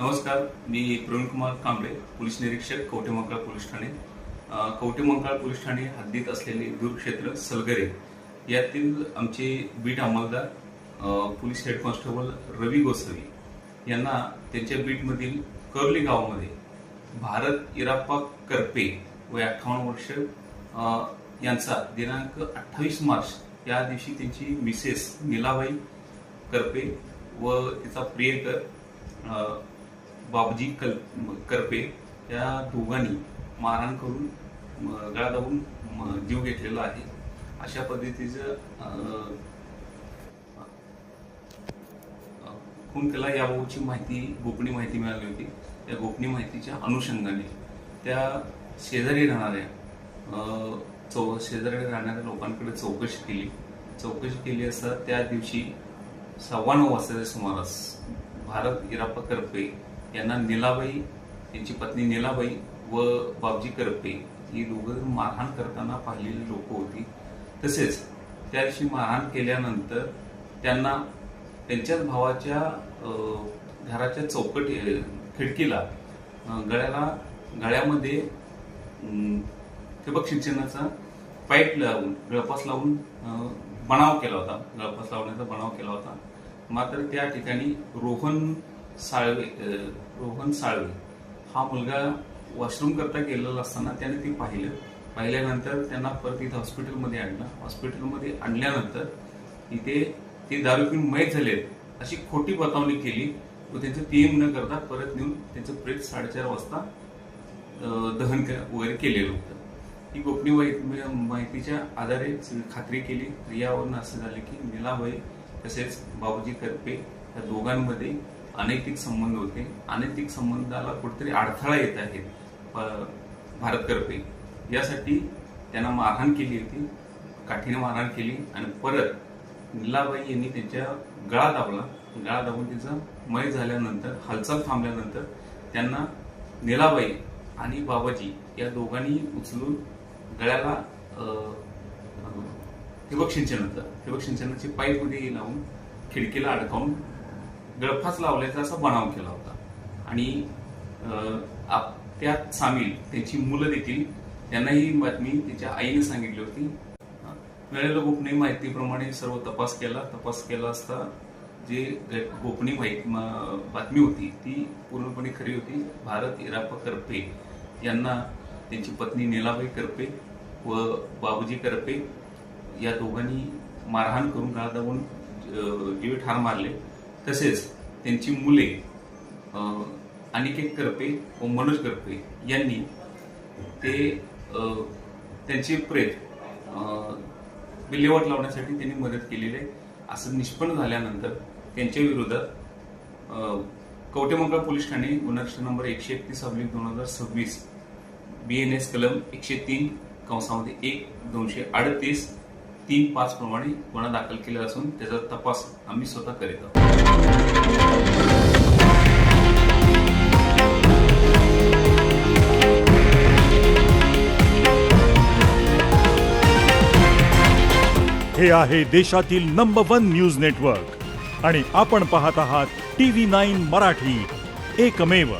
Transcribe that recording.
नमस्कार, मी प्रवीण कुमार कांबळे, पोलीस निरीक्षक Kavathemahankal police Thane. Kavathemahankal police Thane हद्दीत असलेले दूरक्षेत्र सलगरे यातील आमचे बीट अंमलदार पोलीस हेड कॉन्स्टेबल रवी गोसावी यांना त्यांच्या बीटमधील कर्ली गावामध्ये भारत इराप्पा करपे वय 58 वर्ष यांचा दिनांक 28 मार्च या दिवशी त्यांची मिसेस नीलाबाई करपे व तिचा प्रियकर बाबजी करपे या दोघांनी मारहाण करून गळा दाबून जीव घेतलेला आहे. अशा पद्धतीचं खून केला याबाबतची माहिती गोपनीय माहिती मिळाली होती. त्या गोपनीय माहितीच्या अनुषंगाने त्या शेजारी राहणाऱ्या लोकांकडे चौकशी केली असता त्या दिवशी 9:15 वाजताच्या सुमारास भारत इराप्पा करपे यांना नीलाबाई, त्यांची पत्नी नीलाबाई व बाबजी करपे ही दोघं मारहाण करताना पाहिलेली लोक होती. तसेच त्या दिवशी मारहाण केल्यानंतर त्यांना त्यांच्याच भावाच्या घराच्या खिडकीला गळ्यामध्ये ठिबक सिंचनाचा पाईप लावून गळफास लावून गळफास लावण्याचा बनाव केला होता. मात्र त्या ठिकाणी रोहन साळवे हा मुलगा वॉशरूम करता गेलेला असताना त्याने ते पाहिल्यानंतर त्यांना परत इथं हॉस्पिटलमध्ये आणल्यानंतर इथे ते दारू पिऊन मयत झाले अशी खोटी बतावणी केली व त्यांचं पीएम न करता परत नेऊन त्यांचं प्रेत 4:30 वाजता दहन वगैरे केलेलं होतं. ही गोपनीय माहितीच्या आधारे खात्री केली. यावरून असं झालं की नीलाबाई तसेच बाबूजी करपे या दोघांमध्ये अनैतिक संबंध होते. अनैतिक संबंधाला कुठेतरी अडथळा येत आहे. भारत करपे यासाठी त्यांना मारहाण केली होती, काठीने मारहाण केली आणि परत नीलाबाई यांनी त्यांच्या गळा दाबून त्यांचा मय झाल्यानंतर हालचाल थांबल्यानंतर त्यांना नीलाबाई आणि बाबाजी या दोघांनी उचलून गळ्याला ठिबक सिंचनाची पाईप मध्ये लावून खिडकीला अडकावून गळफास लावल्याचा असा बनाव केला होता. आणि त्यात सामील त्यांची मुलं देखील त्यांना ही बातमी तिच्या आईने सांगितली होती. मिळालेल्या गोपनीय माहितीप्रमाणे सर्व तपास केला असता जे गोपनीय बातमी होती ती पूर्णपणे खरी होती. भारत इराप्पा करपे यांना त्यांची पत्नी नीलाबाई करपे व बाबूजी करपे या दोघांनी मारहाण करून गळा दाबून जीवे ठार मारले. तसेच त्यांची मुले अनिकेत करपे व मनोज करपे यांनी त्यांचे प्रेत विल्हेवाट लावण्यासाठी त्यांनी मदत केलेली आहे. असं निष्पन्न झाल्यानंतर त्यांच्या विरोधात कवठेमहांकाळ पोलीस ठाणे गुन्हा नंबर 131/2026 BNS कलम 103(1)/238(3)(5) प्रमाणे गुन्हा दाखल केला असून त्याचा तपास आम्ही स्वतः करीत आहोत. हे आहे देशातील नंबर 1 न्यूज नेटवर्क आणि आपण पाहत आहात TV9 मराठी, एकमेव.